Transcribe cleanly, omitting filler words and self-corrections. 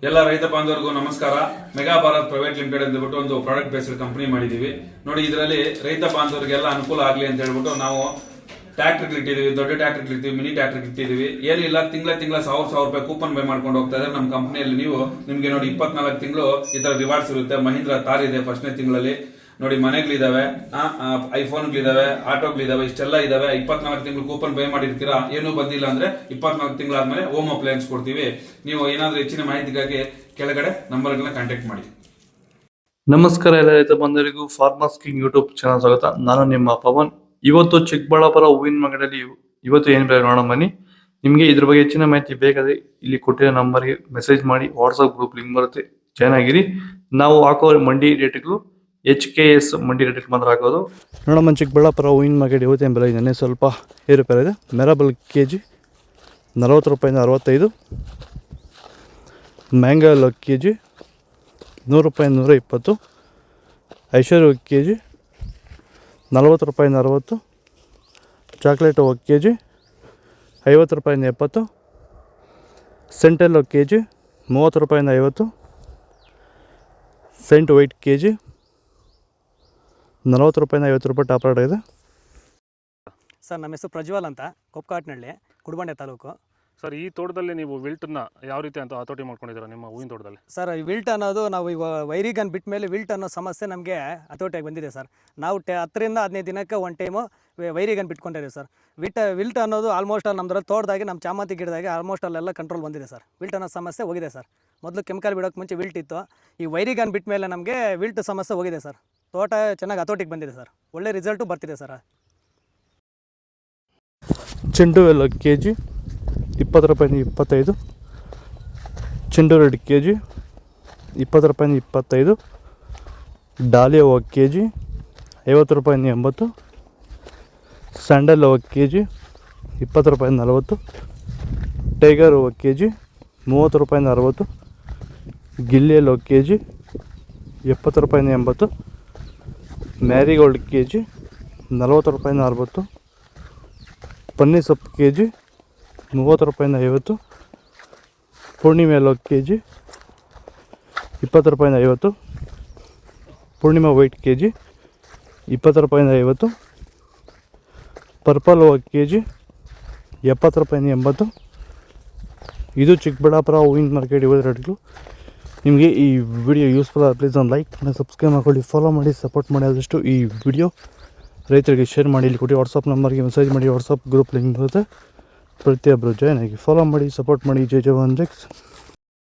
ಎಲ್ಲ ರೈತ ಬಾಂಧವರಿಗೂ ನಮಸ್ಕಾರ. ಮೆಗಾ ಭಾರತ್ ಪ್ರೈವೇಟ್ ಲಿಮಿಟೆಡ್ ಅಂದ್ಬಿಟ್ಟು ಒಂದು ಪ್ರಾಡಕ್ಟ್ ಬೇಸ್ಡ್ ಕಂಪನಿ ಮಾಡಿದೀವಿ ನೋಡಿ. ಇದರಲ್ಲಿ ರೈತ ಬಾಂಧವರಿಗೆಲ್ಲ ಅನುಕೂಲ ಆಗಲಿ ಅಂತ ಹೇಳ್ಬಿಟ್ಟು ನಾವು ಟ್ರ್ಯಾಕ್ಟರ್ ಇಟ್ಟಿದೀವಿ, ದೊಡ್ಡ ಟ್ರ್ಯಾಕ್ಟರ್ ಇಟ್ಟಿದೀವಿ, ಮಿನಿ ಟ್ರ್ಯಾಕ್ಟರ್ ಇಟ್ಟಿದೀವಿ. ಏನಿಲ್ಲ, ತಿಂಗಳ 1000 ರೂಪಾಯಿ ಕೂಪನ್ ಬೈ ಮಾಡ್ಕೊಂಡು ಹೋಗ್ತಾ ಇದ್ರೆ ನಮ್ಮ ಕಂಪನಿಯಲ್ಲಿ ನಿಮ್ಗೆ ನೋಡಿ 24 ತಿಂಗಳು ಈ ತರ ರಿವಾರ್ಡ್ಸ್ ಇರುತ್ತೆ. ಮಹೀಂದ್ರ ತಾರ್ ಇದೆ ಫಸ್ಟ್ನೇ ತಿಂಗಳಲ್ಲಿ ನೋಡಿ, ಮನೆಗಳಿದಾವೆ, ಐಫೋನ್ಗಳಿದಾವೆ, ಆಟೋಗಳಿದಾವೆ, ಇಷ್ಟೆಲ್ಲ ಇದಾವೆ. 24 ತಿಂಗಳು ಕೂಪನ್ ಬೈ ಮಾಡಿರ್ತೀರಾ, ಏನೂ ಬಂದಿಲ್ಲ ಅಂದ್ರೆ 24 ತಿಂಗಳಾದ್ಮೇಲೆ ಹೋಮ್ ಅಪ್ಲಯನ್ಸ್ ಕೊಡ್ತೀವಿ. ನೀವು ಏನಾದ್ರೂ ಹೆಚ್ಚಿನ ಮಾಹಿತಿಗಾಗಿ ಕೆಳಗಡೆ ನಂಬರ್ಗಳನ್ನ ಕಾಂಟ್ಯಾಕ್ಟ್ ಮಾಡಿ. ನಮಸ್ಕಾರ ಎಲ್ಲ ರೈತ ಬಂಧುಗಳಿಗೂ ಫಾರ್ಮರ್ಸ್ ಕಿಂಗ್ ಯೂಟ್ಯೂಬ್ ಚಾನಲ್ ಸ್ವಾಗತ. ನಾನು ನಿಮ್ಮ ಪವನ್. ಇವತ್ತು ಚಿಕ್ಕಬಳ್ಳಾಪುರ ಹೂವಿನ ಮಾರ್ಕೆಟಲ್ಲಿ ಇವತ್ತು ಏನು ಬೆಲೆ ನೋಡೋಣ ಬನ್ನಿ. ನಿಮಗೆ ಇದ್ರ ಬಗ್ಗೆ ಹೆಚ್ಚಿನ ಮಾಹಿತಿ ಬೇಕಾದ್ರೆ ಇಲ್ಲಿ ಕೊಟ್ಟಿರೋ ನಂಬರ್ಗೆ ಮೆಸೇಜ್ ಮಾಡಿ, ವಾಟ್ಸ್ಆಪ್ ಗ್ರೂಪ್ ಲಿಂಕ್ ಬರುತ್ತೆ, ಜಾಯ್ನ್ ಆಗಿರಿ. ನಾವು ಹಾಕೋ ಮಂಡಿ ರೇಟ್ಗಳು HKS ಮಂಡಿ ರೇಟ್ ಮಾತ್ರ ಹಾಕೋದು. ನೋಡಮ್ಮ, ಚಿಕ್ಕಬಳ್ಳಾಪುರ ಹೂವಿನ ಮಾರ್ಕೆಟ್ ಇವತ್ತೇನು ಬೆಲೆ ಇದೆ, ಸ್ವಲ್ಪ ಏರುಪೇರು ಇದೆ. ಮೆರಾಬಲ್ KG 40 ರೂಪಾಯಿಂದ 65, ಮ್ಯಾಂಗಲ್ KG 100 ರೂಪಾಯಿಂದ 120, ಐಶ್ವರ್ಯ KG 40 ರೂಪಾಯಿಂದ 60, ಚಾಕ್ಲೇಟ್ KG 50 ರೂಪಾಯಿಂದ 70, ಸೆಂಟೆಲ್ KG 30 ರೂಪಾಯಿಂದ 50, ಸೆಂಟ್ ವೈಟ್ KG 40 ರೂಪಾಯಿಂದ 50 ರೂಪಾಯಿ ಟಾಪ್ ರೇಟ್ ಇದೆ. ಸರ್, ನಮ್ಮ ಹೆಸರು ಪ್ರಜ್ವಲ್ ಅಂತ, ಕೊಪ್ಕಾಟ್ನಹಳ್ಳಿ, ಕುಡಬಂಡೆ ತಾಲೂಕು. ಸರ್, ಈ ತೋಟದಲ್ಲಿ ನೀವು ವಿಲ್ಟನ್ನ ಯಾವ ರೀತಿ ಅಂತ ಹತೋಟಿ ಮಾಡ್ಕೊಂಡಿದ್ದೀರಾ ನಿಮ್ಮ ಹೂವಿನ ತೋಟದಲ್ಲಿ? ಸರ್, ಈ ವಿಲ್ಟ್ ಅನ್ನೋದು ನಾವು ಈಗ ವೈರಿಗನ್ ಬಿಟ್ಟ ಮೇಲೆ ವಿಲ್ಟ್ ಅನ್ನೋ ಸಮಸ್ಯೆ ನಮಗೆ ಹತೋಟಿಯಾಗಿ ಬಂದಿದೆ ಸರ್. ನಾವು 10 ರಿಂದ 15 ದಿನಕ್ಕೆ ಒಂದು ಟೈಮು ವೈರಿಗನ್ ಬಿಟ್ಕೊಂಡಿದ್ದೀವಿ ಸರ್. ವಿಲ್ಟ್ ಅನ್ನೋದು ಆಲ್ಮೋಸ್ಟ್ ನಮ್ಮದ್ರಲ್ಲಿ ತೋಟದಾಗಿ, ನಮ್ಮ ಚಾಮಂತಿ ಗಿಡದಾಗೆ ಆಲ್ಮೋಸ್ಟ್ ಅಲ್ಲೆಲ್ಲ ಕಂಟ್ರೋಲ್ ಬಂದಿದೆ ಸರ್. ವಿಲ್ಟ್ ಅನ್ನೋ ಸಮಸ್ಯೆ ಹೋಗಿದೆ ಸರ್. ಮೊದಲು ಕೆಮಿಕಲ್ ಬಿಡೋಕ್ಕೆ ಮುಂಚೆ ವಿಲ್ಟ್ ಇತ್ತು. ಈ ವೈರಿಗನ್ ಬಿಟ್ಟ ಮೇಲೆ ನಮಗೆ ವಿಲ್ಟ್ ಸಮಸ್ಯೆ ಹೋಗಿದೆ ಸರ್. ತೋಟ ಚೆನ್ನಾಗಿ ಹತೋಟಿಗೆ ಬಂದಿದೆ ಸರ್. ಒಳ್ಳೆ ರಿಸಲ್ಟು ಬರ್ತಿದೆ ಸರ್. ಚೆಂಡು ಎಲ್ಲ KG 20 ರೂಪಾಯಿಂದ 25, ಚೆಂಡು ರೆಡ್ KG 20 ರೂಪಾಯಿಂದ 25, ಡಾಲಿಯಾ ಹೂವು KG 50 ರೂಪಾಯಿಂದ 80, ಸ್ಯಾಂಡಲ್ ಹೂವು KG 20 ರೂಪಾಯಿಂದ 40, ಟೈಗರ್ ಹೂವು KG 30 ರೂಪಾಯಿಂದ 60, ಗಿಲ್ಲಿಯಲ್ ಹೂವು KG 70 ರೂಪಾಯಿಂದ 80, ಮ್ಯಾರಿಗೋಲ್ಡ್ KG 40 ರೂಪಾಯಿಂದ 60, ಪನ್ನೀರ್ ಸೊಪ್ಪು KG 30 ರೂಪಾಯಿಂದ 50, ಪೂರ್ಣಿಮೆ ಎಲ್ಲೋ KG 20 ರೂಪಾಯಿಂದ 50, ಪೂರ್ಣಿಮಾ ವೈಟ್ KG 20 ರೂಪಾಯಿಂದ 50, ಪರ್ಪಲ್ ಹೂವು KG 70 ರೂಪಾಯಿಂದ 80. ಇದು ಚಿಕ್ಕಬಳ್ಳಾಪುರ ಹೂವಿನ ಮಾರ್ಕೆಟ್ ಇವತ್ತು ರೇಟ್ಗಳು. ನಿಮಗೆ ಈ ವಿಡಿಯೋ ಯೂಸ್ಫುಲ್ ಆದ ಪ್ಲೀಸ್ ಒಂದು ಲೈಕ್ ಮಾಡಿ, ಸಬ್ಸ್ಕ್ರೈಬ್ ಮಾಡ್ಕೊಳ್ಳಿ, ಫಾಲೋ ಮಾಡಿ, ಸಪೋರ್ಟ್ ಮಾಡಿ. ಆದಷ್ಟು ಈ ವಿಡಿಯೋ ರೈತರಿಗೆ ಶೇರ್ ಮಾಡಿ. ಇಲ್ಲಿ ಕೊಡಿ ವಾಟ್ಸಪ್ ನಂಬರ್ಗೆ ಮೆಸೇಜ್ ಮಾಡಿ, ವಾಟ್ಸಪ್ ಗ್ರೂಪ್ ಲಿಂಕ್ ಬರುತ್ತೆ, ಪ್ರತಿಯೊಬ್ಬರು ಜಾಯ್ನ್ ಆಗಿ ಫಾಲೋ ಮಾಡಿ, ಸಪೋರ್ಟ್ ಮಾಡಿ. ಜೈ ಜವಾನ್, ಜೈ ಕಿಸಾನ್.